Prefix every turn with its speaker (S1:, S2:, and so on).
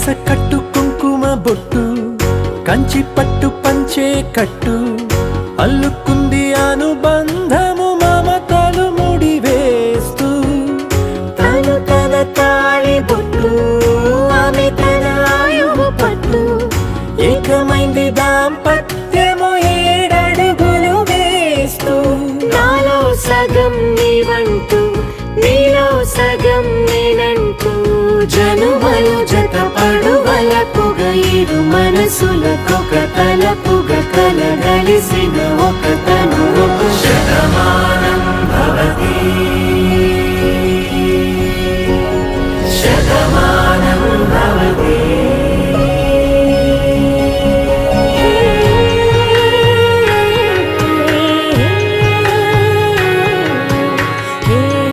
S1: వరస కట్టు కుంకుమ బొట్టు కంచి పట్టు పంచే కట్టు అల్లుకుంది అనుబంధము మమతలు ముడివేస్తూ
S2: తను తన తాళి బొట్టు ఆమె తన ఆయువు పట్టు
S1: ఏకమైంది దాంపత్యము 7 అడుగులు వేస్తూ
S2: నాలో సగం నీవంటూ నీలో సగం నేనంటూ జనుమలు జతపడువలపుగా ఇరు మనసులకొక తలపుగా కలగలిసిన ఒక తను
S1: శతమానం భవతి